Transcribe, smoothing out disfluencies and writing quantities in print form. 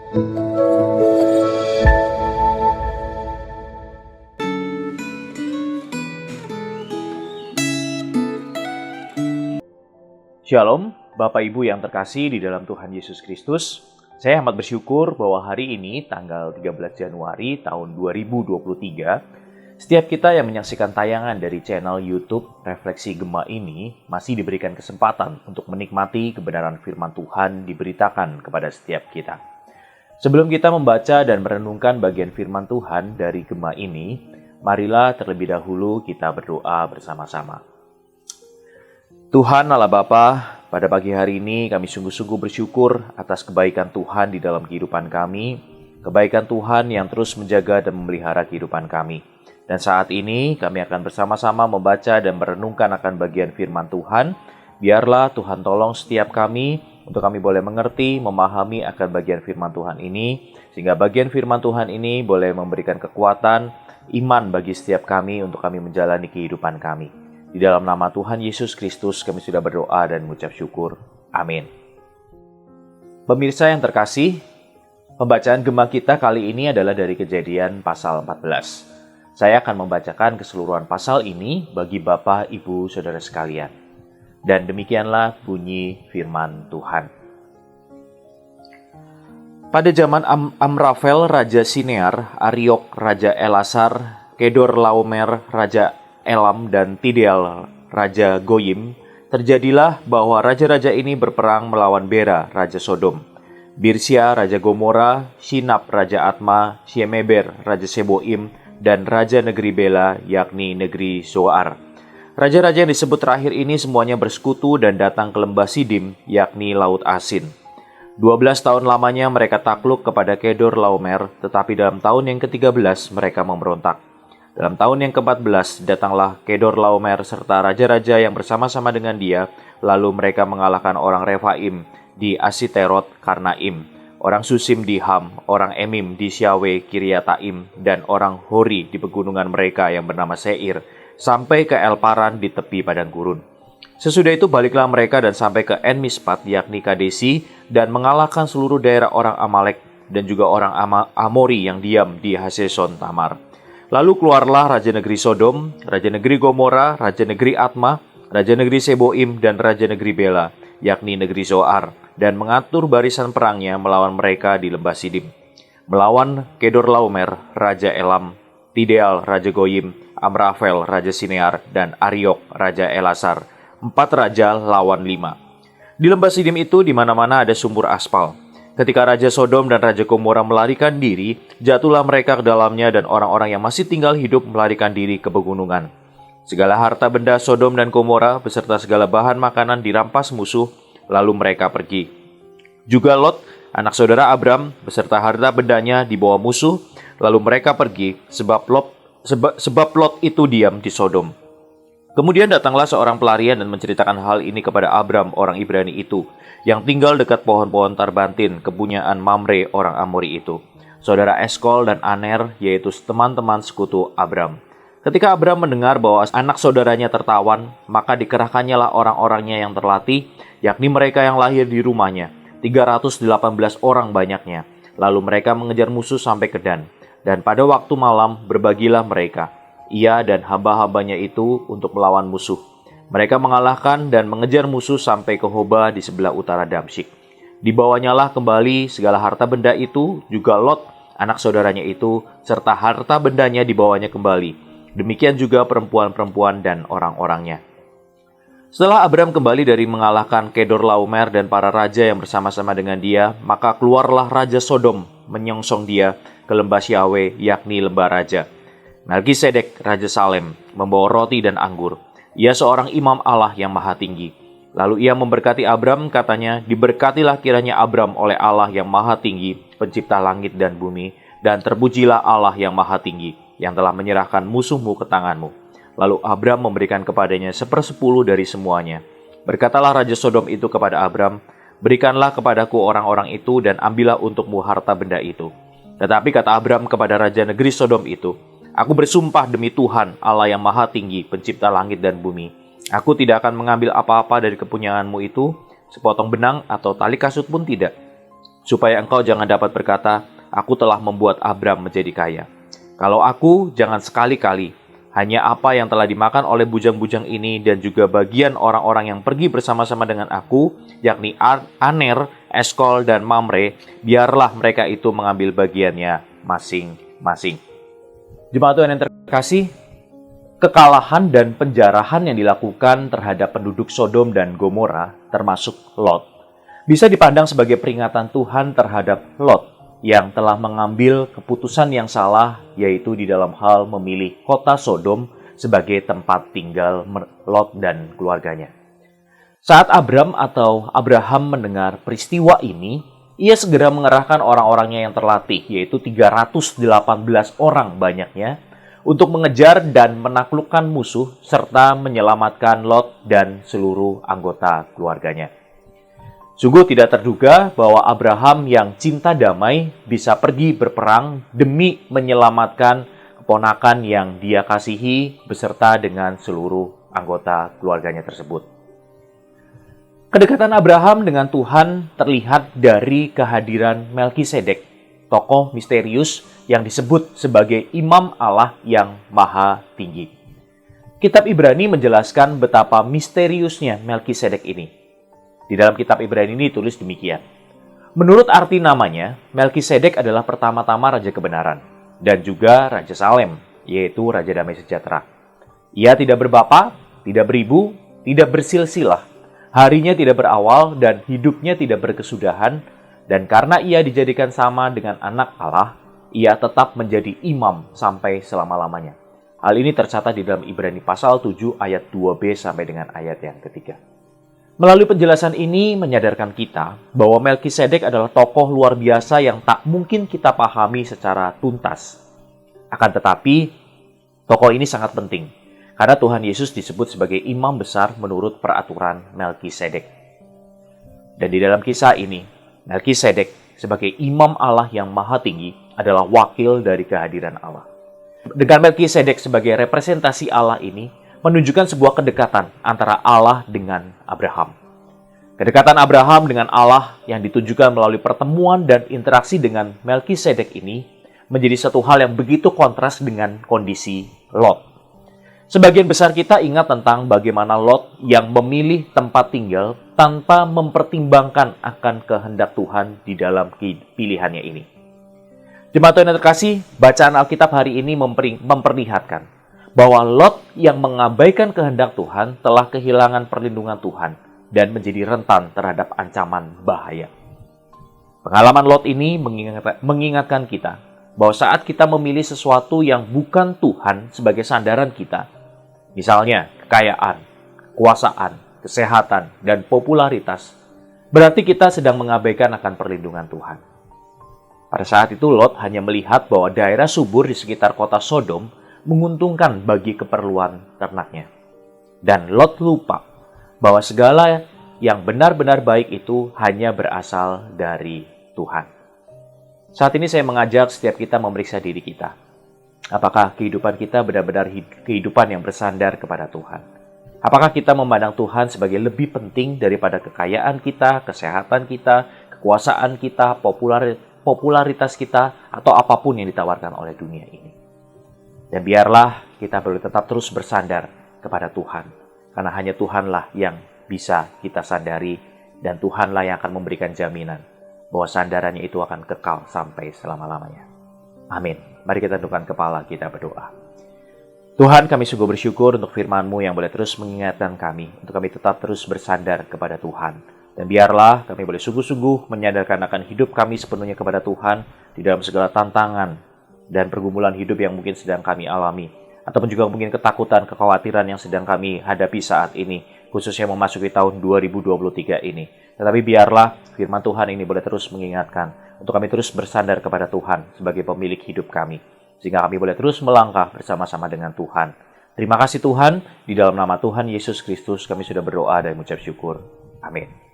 Shalom, Bapak Ibu yang terkasih di dalam Tuhan Yesus Kristus. Saya amat bersyukur bahwa hari ini, tanggal 13 Januari tahun 2023, setiap kita yang menyaksikan tayangan dari channel YouTube Refleksi Gema ini masih diberikan kesempatan untuk menikmati kebenaran firman Tuhan diberitakan kepada setiap kita. Sebelum kita membaca dan merenungkan bagian firman Tuhan dari Gema ini, marilah terlebih dahulu kita berdoa bersama-sama. Tuhan Allah Bapa, pada pagi hari ini kami sungguh-sungguh bersyukur atas kebaikan Tuhan di dalam kehidupan kami, kebaikan Tuhan yang terus menjaga dan memelihara kehidupan kami. Dan saat ini kami akan bersama-sama membaca dan merenungkan akan bagian firman Tuhan. Biarlah Tuhan tolong setiap kami untuk kami boleh mengerti, memahami akan bagian firman Tuhan ini, sehingga bagian firman Tuhan ini boleh memberikan kekuatan, iman bagi setiap kami untuk kami menjalani kehidupan kami. Di dalam nama Tuhan Yesus Kristus kami sudah berdoa dan mengucap syukur. Amin. Pemirsa yang terkasih, pembacaan Gema kita kali ini adalah dari Kejadian pasal 14. Saya akan membacakan keseluruhan pasal ini bagi Bapak, Ibu, Saudara sekalian. Dan demikianlah bunyi firman Tuhan. Pada zaman Amrafel Raja Sinear, Ariok Raja Elasar, Kedor Laomer Raja Elam dan Tidal Raja Goyim, terjadilah bahwa raja-raja ini berperang melawan Bera Raja Sodom, Birsya Raja Gomora, Shinab Raja Atma, Shemeber Raja Seboim, dan Raja Negeri Bela yakni Negeri Zoar. Raja-raja yang disebut terakhir ini semuanya bersekutu dan datang ke lembah Sidim yakni Laut Asin. 12 tahun lamanya mereka takluk kepada Kedor Laomer, tetapi dalam tahun yang ke-13 mereka memberontak. Dalam tahun yang ke-14 datanglah Kedor Laomer serta raja-raja yang bersama-sama dengan dia, lalu mereka mengalahkan orang Refaim di Asiterot Karnaim, orang Susim di Ham, orang Emim di Syawe Kiryataim, dan orang Hori di pegunungan mereka yang bernama Seir, sampai ke Elparan di tepi padang gurun. Sesudah itu baliklah mereka dan sampai ke En-Mispat yakni Kadesi, dan mengalahkan seluruh daerah orang Amalek dan juga orang Amori yang diam di Haseson Tamar. Lalu keluarlah Raja Negeri Sodom, Raja Negeri Gomora, Raja Negeri Atma, Raja Negeri Seboim, dan Raja Negeri Bela, yakni Negeri Zoar, dan mengatur barisan perangnya melawan mereka di lembah Sidim. Melawan Kedor Laomer, Raja Elam, Tidal, Raja Goyim, Amrafel, Raja Sinear, dan Ariok, Raja Elasar. 4 raja lawan 5. Di lembah Sidim itu di mana-mana ada sumur aspal. Ketika Raja Sodom dan Raja Gomora melarikan diri, jatuhlah mereka ke dalamnya dan orang-orang yang masih tinggal hidup melarikan diri ke pegunungan. Segala harta benda Sodom dan Gomora beserta segala bahan makanan dirampas musuh, lalu mereka pergi. Juga Lot, anak saudara Abram, beserta harta bendanya dibawa musuh, lalu mereka pergi sebab Lot itu diam di Sodom. Kemudian datanglah seorang pelarian dan menceritakan hal ini kepada Abram, orang Ibrani itu, yang tinggal dekat pohon-pohon tarbantin, kepunyaan Mamre, orang Amori itu, saudara Eskol dan Aner, yaitu teman-teman sekutu Abram. Ketika Abram mendengar bahwa anak saudaranya tertawan, maka dikerahkannya lah orang-orangnya yang terlatih, yakni mereka yang lahir di rumahnya, 318 orang banyaknya. Lalu mereka mengejar musuh sampai ke Dan, dan pada waktu malam berbagilah mereka, ia dan hamba-hambanya itu untuk melawan musuh. Mereka mengalahkan dan mengejar musuh sampai ke Hoba di sebelah utara Damsyik. Dibawanyalah kembali segala harta benda itu, juga Lot, anak saudaranya itu, serta harta bendanya dibawanya kembali. Demikian juga perempuan-perempuan dan orang-orangnya. Setelah Abram kembali dari mengalahkan Kedor Laomer dan para raja yang bersama-sama dengan dia, maka keluarlah Raja Sodom menyongsong dia ke lembah Syawe, yakni lembah raja. Melkisedek, Raja Salem, membawa roti dan anggur. Ia seorang imam Allah yang maha tinggi. Lalu ia memberkati Abram, katanya, diberkatilah kiranya Abram oleh Allah yang maha tinggi, pencipta langit dan bumi, dan terpujilah Allah yang maha tinggi, yang telah menyerahkan musuhmu ke tanganmu. Lalu Abram memberikan kepadanya 1/10 dari semuanya. Berkatalah Raja Sodom itu kepada Abram, berikanlah kepadaku orang-orang itu dan ambillah untukmu harta benda itu. Tetapi kata Abram kepada Raja Negeri Sodom itu, aku bersumpah demi Tuhan, Allah yang maha tinggi, pencipta langit dan bumi, aku tidak akan mengambil apa-apa dari kepunyaanmu itu, sepotong benang atau tali kasut pun tidak. supaya engkau jangan dapat berkata, aku telah membuat Abram menjadi kaya. Kalau aku, jangan sekali-kali. Hanya apa yang telah dimakan oleh bujang-bujang ini dan juga bagian orang-orang yang pergi bersama-sama dengan aku, yakni Aner, Eskol, dan Mamre, biarlah mereka itu mengambil bagiannya masing-masing. Jemaat Tuhan yang terkasih, kekalahan dan penjarahan yang dilakukan terhadap penduduk Sodom dan Gomora, termasuk Lot, bisa dipandang sebagai peringatan Tuhan terhadap Lot yang telah mengambil keputusan yang salah, yaitu di dalam hal memilih kota Sodom sebagai tempat tinggal Lot dan keluarganya. Saat Abram atau Abraham mendengar peristiwa ini, ia segera mengerahkan orang-orangnya yang terlatih, yaitu 318 orang banyaknya, untuk mengejar dan menaklukkan musuh serta menyelamatkan Lot dan seluruh anggota keluarganya. Sungguh tidak terduga bahwa Abraham yang cinta damai bisa pergi berperang demi menyelamatkan keponakan yang dia kasihi beserta dengan seluruh anggota keluarganya tersebut. Kedekatan Abraham dengan Tuhan terlihat dari kehadiran Melkisedek, tokoh misterius yang disebut sebagai Imam Allah yang Maha Tinggi. Kitab Ibrani menjelaskan betapa misteriusnya Melkisedek ini. Di dalam kitab Ibrani ini ditulis demikian. Menurut arti namanya, Melkisedek adalah pertama-tama Raja Kebenaran dan juga Raja Salem, yaitu Raja Damai Sejahtera. Ia tidak berbapa, tidak beribu, tidak bersilsilah. Harinya tidak berawal dan hidupnya tidak berkesudahan. Dan karena ia dijadikan sama dengan anak Allah, ia tetap menjadi imam sampai selama-lamanya. Hal ini tercatat di dalam Ibrani pasal 7 ayat 2b sampai dengan ayat yang ketiga. Melalui penjelasan ini menyadarkan kita bahwa Melkisedek adalah tokoh luar biasa yang tak mungkin kita pahami secara tuntas. Akan tetapi, tokoh ini sangat penting karena Tuhan Yesus disebut sebagai imam besar menurut peraturan Melkisedek. Dan di dalam kisah ini, Melkisedek sebagai imam Allah yang maha tinggi adalah wakil dari kehadiran Allah. Dengan Melkisedek sebagai representasi Allah ini, menunjukkan sebuah kedekatan antara Allah dengan Abraham. Kedekatan Abraham dengan Allah yang ditunjukkan melalui pertemuan dan interaksi dengan Melkisedek ini menjadi satu hal yang begitu kontras dengan kondisi Lot. Sebagian besar kita ingat tentang bagaimana Lot yang memilih tempat tinggal tanpa mempertimbangkan akan kehendak Tuhan di dalam pilihannya ini. Jemaat Tuhan yang terkasih, bacaan Alkitab hari ini memperlihatkan bahwa Lot yang mengabaikan kehendak Tuhan telah kehilangan perlindungan Tuhan dan menjadi rentan terhadap ancaman bahaya. Pengalaman Lot ini mengingatkan kita bahwa saat kita memilih sesuatu yang bukan Tuhan sebagai sandaran kita, misalnya kekayaan, kekuasaan, kesehatan, dan popularitas, berarti kita sedang mengabaikan akan perlindungan Tuhan. Pada saat itu Lot hanya melihat bahwa daerah subur di sekitar kota Sodom menguntungkan bagi keperluan ternaknya. Dan Lot lupa bahwa segala yang benar-benar baik itu hanya berasal dari Tuhan. Saat ini saya mengajak setiap kita memeriksa diri kita. Apakah kehidupan kita benar-benar kehidupan yang bersandar kepada Tuhan? Apakah kita memandang Tuhan sebagai lebih penting daripada kekayaan kita, kesehatan kita, kekuasaan kita, popularitas kita, atau apapun yang ditawarkan oleh dunia ini? Dan biarlah kita perlu tetap terus bersandar kepada Tuhan. Karena hanya Tuhanlah yang bisa kita sandari dan Tuhanlah yang akan memberikan jaminan bahwa sandarannya itu akan kekal sampai selama-lamanya. Amin. Mari kita tundukkan kepala, kita berdoa. Tuhan, kami sungguh bersyukur untuk firman-Mu yang boleh terus mengingatkan kami, untuk kami tetap terus bersandar kepada Tuhan. Dan biarlah kami boleh sungguh-sungguh menyadarkan akan hidup kami sepenuhnya kepada Tuhan di dalam segala tantangan dan pergumulan hidup yang mungkin sedang kami alami, ataupun juga mungkin ketakutan, kekhawatiran yang sedang kami hadapi saat ini, khususnya memasuki tahun 2023 ini. Tetapi biarlah firman Tuhan ini boleh terus mengingatkan untuk kami terus bersandar kepada Tuhan sebagai pemilik hidup kami, sehingga kami boleh terus melangkah bersama-sama dengan Tuhan. Terima kasih Tuhan, di dalam nama Tuhan Yesus Kristus kami sudah berdoa dan mengucap syukur. Amin.